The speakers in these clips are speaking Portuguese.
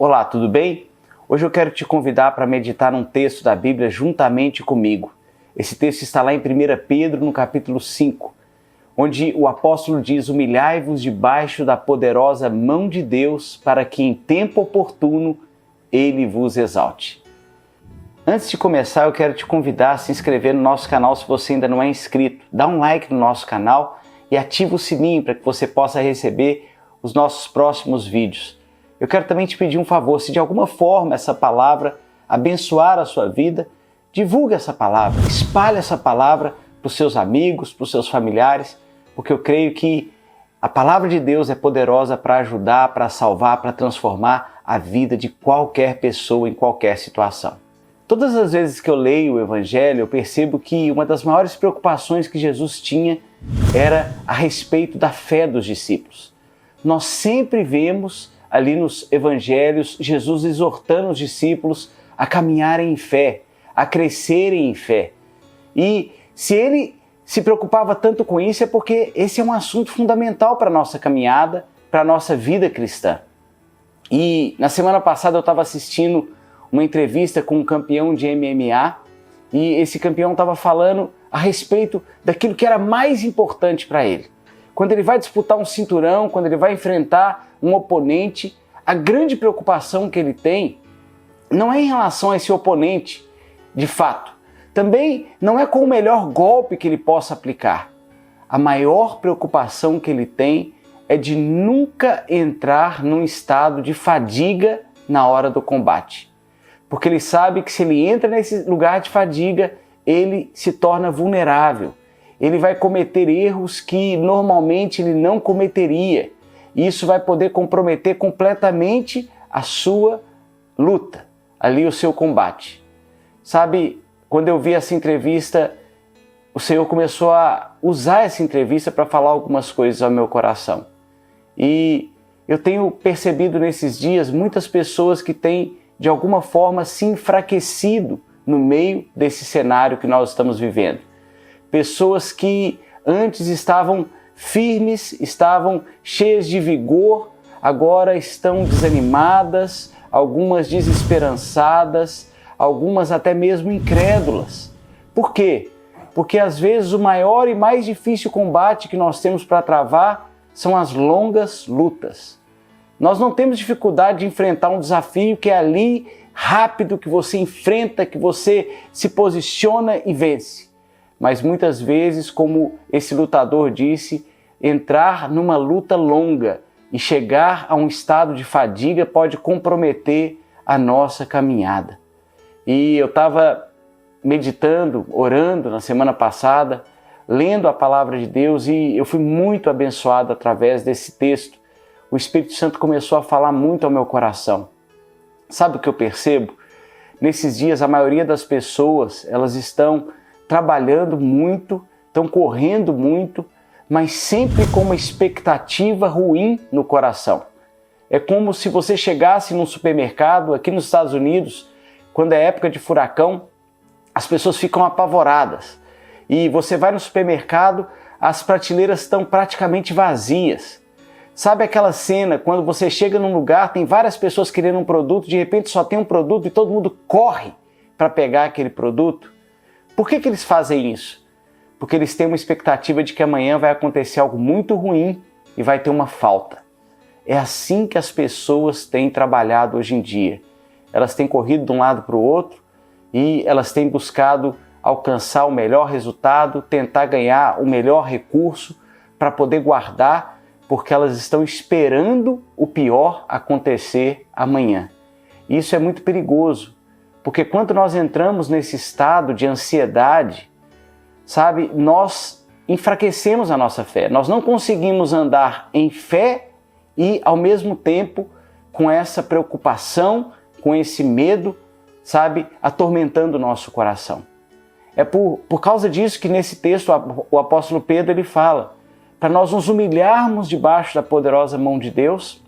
Olá, tudo bem? Hoje eu quero te convidar para meditar num texto da Bíblia juntamente comigo. Esse texto está lá em 1 Pedro, no capítulo 5, onde o apóstolo diz: humilhai-vos debaixo da poderosa mão de Deus, para que em tempo oportuno Ele vos exalte. Antes de começar, eu quero te convidar a se inscrever no nosso canal se você ainda não é inscrito. Dá um like no nosso canal e ativa o sininho para que você possa receber os nossos próximos vídeos. Eu quero também te pedir um favor: se de alguma forma essa palavra abençoar a sua vida, divulgue essa palavra, espalhe essa palavra para os seus amigos, para os seus familiares, porque eu creio que a palavra de Deus é poderosa para ajudar, para salvar, para transformar a vida de qualquer pessoa em qualquer situação. Todas as vezes que eu leio o Evangelho, eu percebo que uma das maiores preocupações que Jesus tinha era a respeito da fé dos discípulos. Nós sempre vemos ali nos Evangelhos Jesus exortando os discípulos a caminharem em fé, a crescerem em fé. E se ele se preocupava tanto com isso é porque esse é um assunto fundamental para a nossa caminhada, para a nossa vida cristã. E na semana passada eu estava assistindo uma entrevista com um campeão de MMA e esse campeão estava falando a respeito daquilo que era mais importante para ele. Quando ele vai disputar um cinturão, quando ele vai enfrentar um oponente, a grande preocupação que ele tem não é em relação a esse oponente de fato. Também não é com o melhor golpe que ele possa aplicar. A maior preocupação que ele tem é de nunca entrar num estado de fadiga na hora do combate. Porque ele sabe que se ele entra nesse lugar de fadiga, ele se torna vulnerável. Ele vai cometer erros que normalmente ele não cometeria. E isso vai poder comprometer completamente a sua luta, ali o seu combate. Sabe, quando eu vi essa entrevista, o Senhor começou a usar essa entrevista para falar algumas coisas ao meu coração. E eu tenho percebido nesses dias muitas pessoas que têm de alguma forma se enfraquecido no meio desse cenário que nós estamos vivendo. Pessoas que antes estavam firmes, estavam cheias de vigor, agora estão desanimadas, algumas desesperançadas, algumas até mesmo incrédulas. Por quê? Porque às vezes o maior e mais difícil combate que nós temos para travar são as longas lutas. Nós não temos dificuldade de enfrentar um desafio que é ali rápido, que você enfrenta, que você se posiciona e vence. Mas muitas vezes, como esse lutador disse, entrar numa luta longa e chegar a um estado de fadiga pode comprometer a nossa caminhada. E eu estava meditando, orando na semana passada, lendo a palavra de Deus e eu fui muito abençoado através desse texto. O Espírito Santo começou a falar muito ao meu coração. Sabe o que eu percebo? Nesses dias, a maioria das pessoas, elas estão trabalhando muito, estão correndo muito, mas sempre com uma expectativa ruim no coração. É como se você chegasse num supermercado, aqui nos Estados Unidos, quando é época de furacão, as pessoas ficam apavoradas. E você vai no supermercado, as prateleiras estão praticamente vazias. Sabe aquela cena quando você chega num lugar, tem várias pessoas querendo um produto, de repente só tem um produto e todo mundo corre para pegar aquele produto? Por que eles fazem isso? Porque eles têm uma expectativa de que amanhã vai acontecer algo muito ruim e vai ter uma falta. É assim que as pessoas têm trabalhado hoje em dia. Elas têm corrido de um lado para o outro e elas têm buscado alcançar o melhor resultado, tentar ganhar o melhor recurso para poder guardar, porque elas estão esperando o pior acontecer amanhã. Isso é muito perigoso, porque quando nós entramos nesse estado de ansiedade, sabe, nós enfraquecemos a nossa fé. Nós não conseguimos andar em fé e, ao mesmo tempo, com essa preocupação, com esse medo, sabe, atormentando o nosso coração. É por causa disso que nesse texto o apóstolo Pedro ele fala para nós nos humilharmos debaixo da poderosa mão de Deus,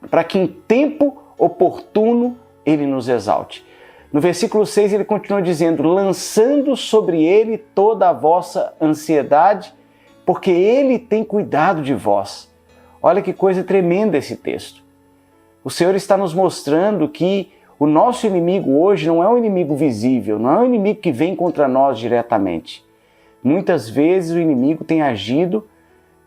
para que em tempo oportuno Ele nos exalte. No versículo 6 ele continua dizendo: lançando sobre Ele toda a vossa ansiedade, porque Ele tem cuidado de vós. Olha que coisa tremenda esse texto. O Senhor está nos mostrando que o nosso inimigo hoje não é um inimigo visível, não é um inimigo que vem contra nós diretamente. Muitas vezes o inimigo tem agido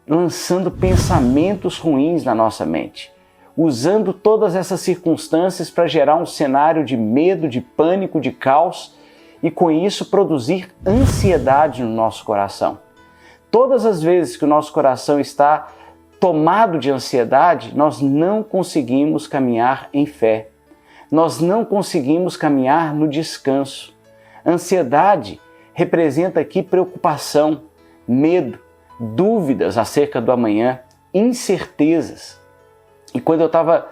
lançando pensamentos ruins na nossa mente, usando todas essas circunstâncias para gerar um cenário de medo, de pânico, de caos e com isso produzir ansiedade no nosso coração. Todas as vezes que o nosso coração está tomado de ansiedade, nós não conseguimos caminhar em fé. Nós não conseguimos caminhar no descanso. Ansiedade representa aqui preocupação, medo, dúvidas acerca do amanhã, incertezas. E quando eu estava,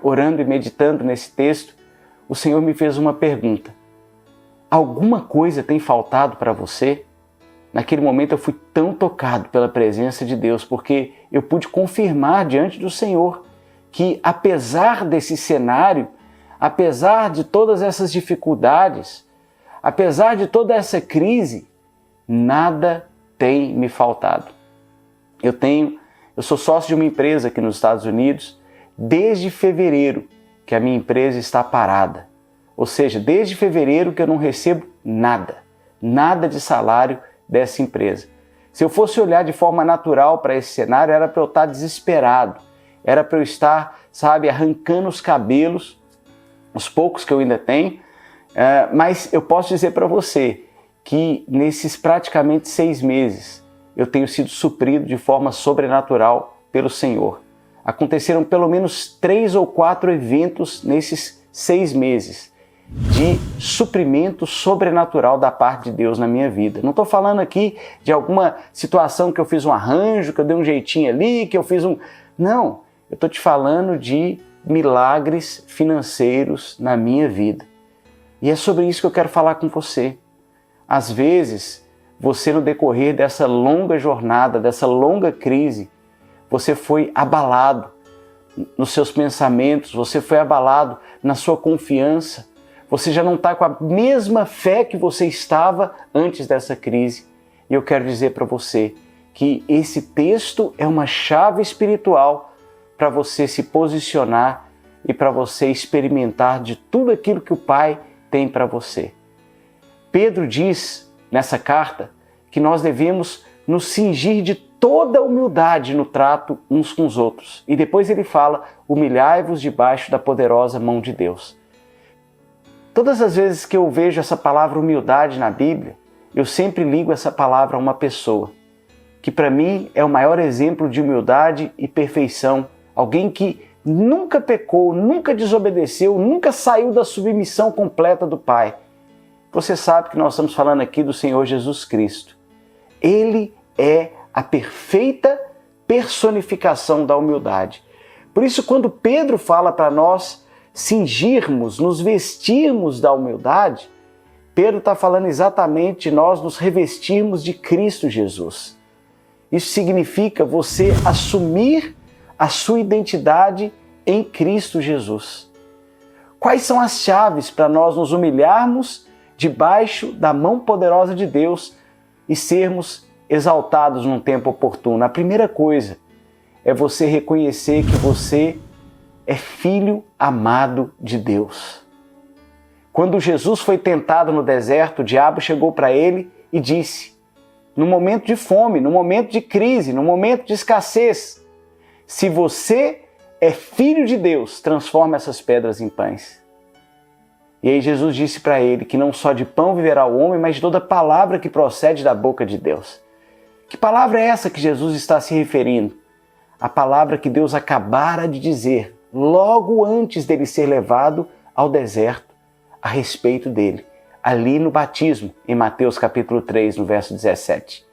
orando e meditando nesse texto, o Senhor me fez uma pergunta. Alguma coisa tem faltado para você? Naquele momento eu fui tão tocado pela presença de Deus, porque eu pude confirmar diante do Senhor que apesar desse cenário, apesar de todas essas dificuldades, apesar de toda essa crise, nada tem me faltado. Eu sou sócio de uma empresa aqui nos Estados Unidos desde fevereiro que a minha empresa está parada. Ou seja, desde fevereiro que eu não recebo nada de salário dessa empresa. Se eu fosse olhar de forma natural para esse cenário, era para eu estar desesperado, era para eu estar, arrancando os cabelos, os poucos que eu ainda tenho, mas eu posso dizer para você que nesses praticamente 6 meses eu tenho sido suprido de forma sobrenatural pelo Senhor. Aconteceram pelo menos 3 ou 4 eventos nesses 6 meses de suprimento sobrenatural da parte de Deus na minha vida. Não estou falando aqui de alguma situação que eu fiz um arranjo, que eu dei um jeitinho ali, que eu fiz um... Não, eu estou te falando de milagres financeiros na minha vida. E é sobre isso que eu quero falar com você. Às vezes, você no decorrer dessa longa jornada, dessa longa crise, você foi abalado nos seus pensamentos, você foi abalado na sua confiança, você já não está com a mesma fé que você estava antes dessa crise. E eu quero dizer para você que esse texto é uma chave espiritual para você se posicionar e para você experimentar de tudo aquilo que o Pai tem para você. Pedro diz nessa carta que nós devemos nos cingir de toda humildade no trato uns com os outros. E depois ele fala, humilhai-vos debaixo da poderosa mão de Deus. Todas as vezes que eu vejo essa palavra humildade na Bíblia, eu sempre ligo essa palavra a uma pessoa, que para mim é o maior exemplo de humildade e perfeição. Alguém que nunca pecou, nunca desobedeceu, nunca saiu da submissão completa do Pai. Você sabe que nós estamos falando aqui do Senhor Jesus Cristo. Ele é a perfeita personificação da humildade. Por isso, quando Pedro fala para nós cingirmos, nos vestirmos da humildade, Pedro está falando exatamente de nós nos revestirmos de Cristo Jesus. Isso significa você assumir a sua identidade em Cristo Jesus. Quais são as chaves para nós nos humilharmos debaixo da mão poderosa de Deus e sermos exaltados num tempo oportuno? A primeira coisa é você reconhecer que você é filho amado de Deus. Quando Jesus foi tentado no deserto, o diabo chegou para ele e disse, no momento de fome, no momento de crise, no momento de escassez, se você é filho de Deus, transforma essas pedras em pães. E aí Jesus disse para ele que não só de pão viverá o homem, mas de toda palavra que procede da boca de Deus. Que palavra é essa que Jesus está se referindo? A palavra que Deus acabara de dizer, logo antes dele ser levado ao deserto, a respeito dele, ali no batismo, em Mateus capítulo 3, no verso 17.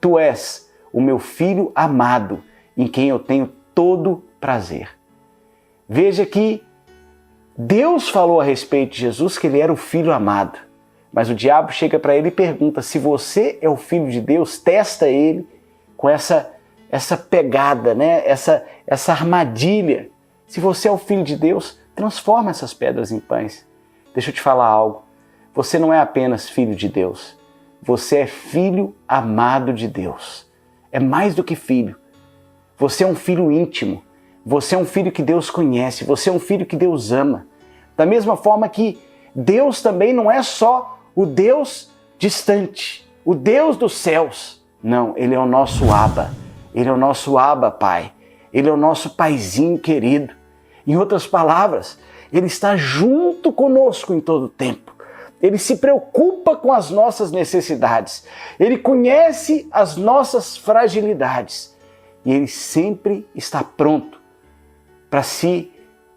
Tu és o meu filho amado, em quem eu tenho todo prazer. Veja que Deus falou a respeito de Jesus que ele era o filho amado, mas o diabo chega para ele e pergunta, se você é o filho de Deus, testa ele com essa pegada, essa armadilha. Se você é o filho de Deus, transforma essas pedras em pães. Deixa eu te falar algo, você não é apenas filho de Deus, você é filho amado de Deus. É mais do que filho. Você é um filho íntimo. Você é um filho que Deus conhece, você é um filho que Deus ama. Da mesma forma que Deus também não é só o Deus distante, o Deus dos céus. Não, Ele é o nosso Abba. Ele é o nosso Abba, Pai. Ele é o nosso paizinho querido. Em outras palavras, Ele está junto conosco em todo o tempo. Ele se preocupa com as nossas necessidades. Ele conhece as nossas fragilidades. E Ele sempre está pronto para se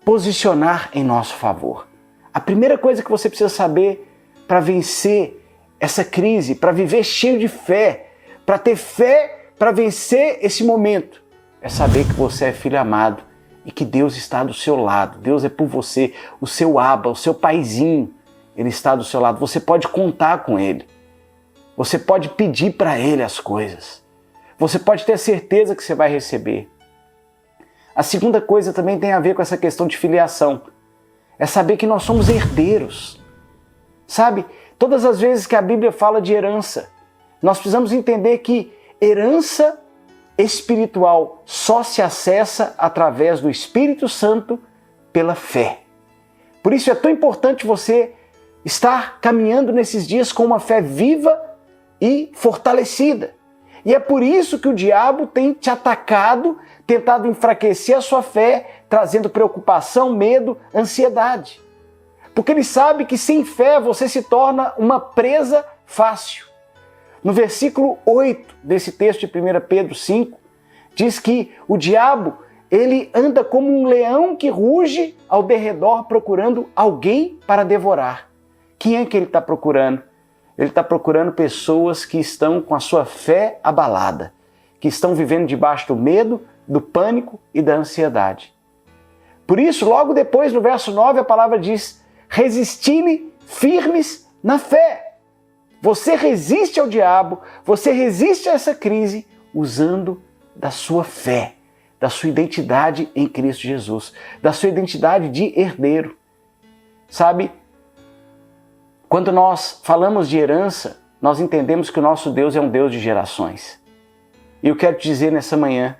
posicionar em nosso favor. A primeira coisa que você precisa saber para vencer essa crise, para viver cheio de fé, para ter fé para vencer esse momento, é saber que você é filho amado e que Deus está do seu lado. Deus é por você, o seu Abba, o seu paizinho, Ele está do seu lado. Você pode contar com Ele. Você pode pedir para Ele as coisas. Você pode ter certeza que você vai receber. A segunda coisa também tem a ver com essa questão de filiação. É saber que nós somos herdeiros. Sabe, todas as vezes que a Bíblia fala de herança, nós precisamos entender que herança espiritual só se acessa através do Espírito Santo pela fé. Por isso é tão importante você estar caminhando nesses dias com uma fé viva e fortalecida. E é por isso que o diabo tem te atacado, tentado enfraquecer a sua fé, trazendo preocupação, medo, ansiedade. Porque ele sabe que sem fé você se torna uma presa fácil. No versículo 8 desse texto de 1 Pedro 5, diz que o diabo, ele anda como um leão que ruge ao derredor procurando alguém para devorar. Quem é que ele está procurando? Ele está procurando pessoas que estão com a sua fé abalada, que estão vivendo debaixo do medo, do pânico e da ansiedade. Por isso, logo depois, no verso 9, a palavra diz: resisti-lhe firmes na fé. Você resiste ao diabo, você resiste a essa crise usando da sua fé, da sua identidade em Cristo Jesus, da sua identidade de herdeiro. Sabe, quando nós falamos de herança, nós entendemos que o nosso Deus é um Deus de gerações. E eu quero te dizer nessa manhã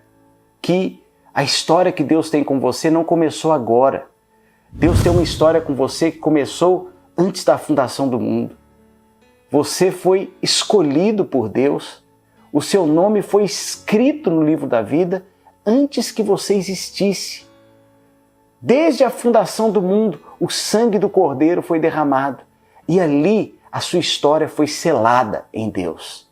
que a história que Deus tem com você não começou agora. Deus tem uma história com você que começou antes da fundação do mundo. Você foi escolhido por Deus, o seu nome foi escrito no livro da vida antes que você existisse. Desde a fundação do mundo, o sangue do Cordeiro foi derramado e ali a sua história foi selada em Deus.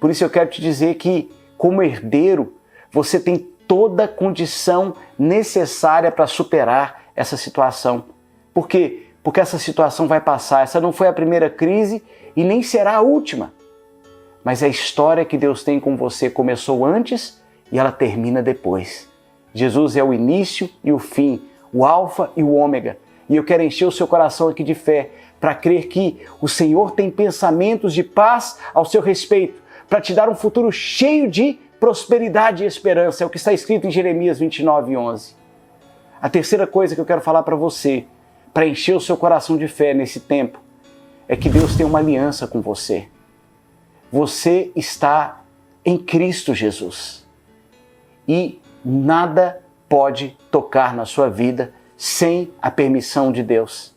Por isso eu quero te dizer que, como herdeiro, você tem toda a condição necessária para superar essa situação. Por quê? Porque essa situação vai passar. Essa não foi a primeira crise e nem será a última. Mas a história que Deus tem com você começou antes e ela termina depois. Jesus é o início e o fim, o alfa e o ômega. E eu quero encher o seu coração aqui de fé para crer que o Senhor tem pensamentos de paz ao seu respeito, para te dar um futuro cheio de prosperidade e esperança. É o que está escrito em Jeremias 29:11. A terceira coisa que eu quero falar para você, para encher o seu coração de fé nesse tempo, é que Deus tem uma aliança com você. Você está em Cristo Jesus. E nada pode tocar na sua vida sem a permissão de Deus.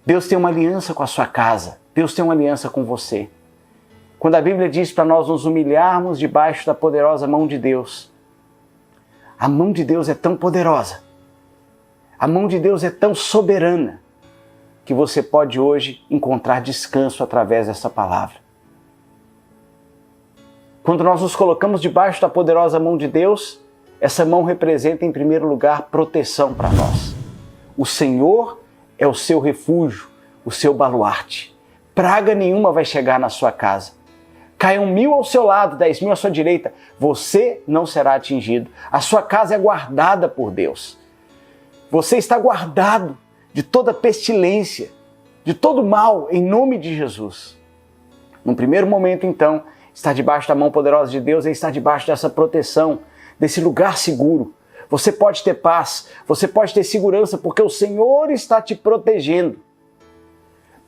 Deus tem uma aliança com a sua casa. Deus tem uma aliança com você. Quando a Bíblia diz para nós nos humilharmos debaixo da poderosa mão de Deus, a mão de Deus é tão poderosa, a mão de Deus é tão soberana, que você pode hoje encontrar descanso através dessa palavra. Quando nós nos colocamos debaixo da poderosa mão de Deus, essa mão representa em primeiro lugar proteção para nós. O Senhor é o seu refúgio, o seu baluarte. Praga nenhuma vai chegar na sua casa. Caiam 1000 ao seu lado, 10.000 à sua direita, você não será atingido. A sua casa é guardada por Deus. Você está guardado de toda pestilência, de todo mal, em nome de Jesus. No primeiro momento, então, estar debaixo da mão poderosa de Deus é estar debaixo dessa proteção, desse lugar seguro. Você pode ter paz, você pode ter segurança, porque o Senhor está te protegendo.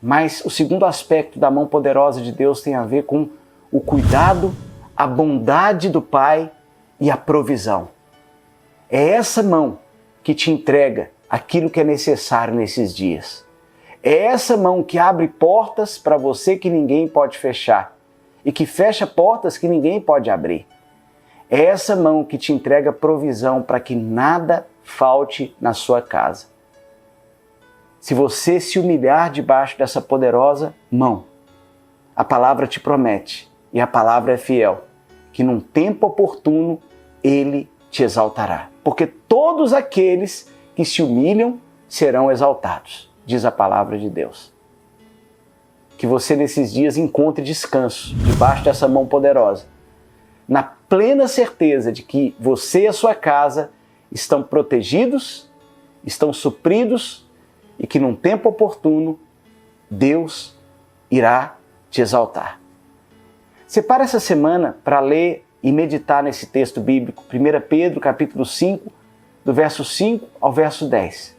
Mas o segundo aspecto da mão poderosa de Deus tem a ver com o cuidado, a bondade do Pai e a provisão. É essa mão que te entrega aquilo que é necessário nesses dias. É essa mão que abre portas para você que ninguém pode fechar e que fecha portas que ninguém pode abrir. É essa mão que te entrega provisão para que nada falte na sua casa. Se você se humilhar debaixo dessa poderosa mão, a palavra te promete, e a palavra é fiel, que num tempo oportuno Ele te exaltará. Porque todos aqueles que se humilham serão exaltados, diz a palavra de Deus. Que você nesses dias encontre descanso debaixo dessa mão poderosa, na plena certeza de que você e a sua casa estão protegidos, estão supridos e que num tempo oportuno Deus irá te exaltar. Separa essa semana para ler e meditar nesse texto bíblico, 1 Pedro capítulo 5, do verso 5 ao verso 10.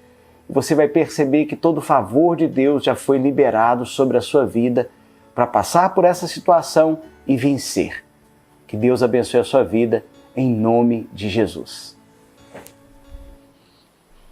Você vai perceber que todo o favor de Deus já foi liberado sobre a sua vida para passar por essa situação e vencer. Que Deus abençoe a sua vida em nome de Jesus.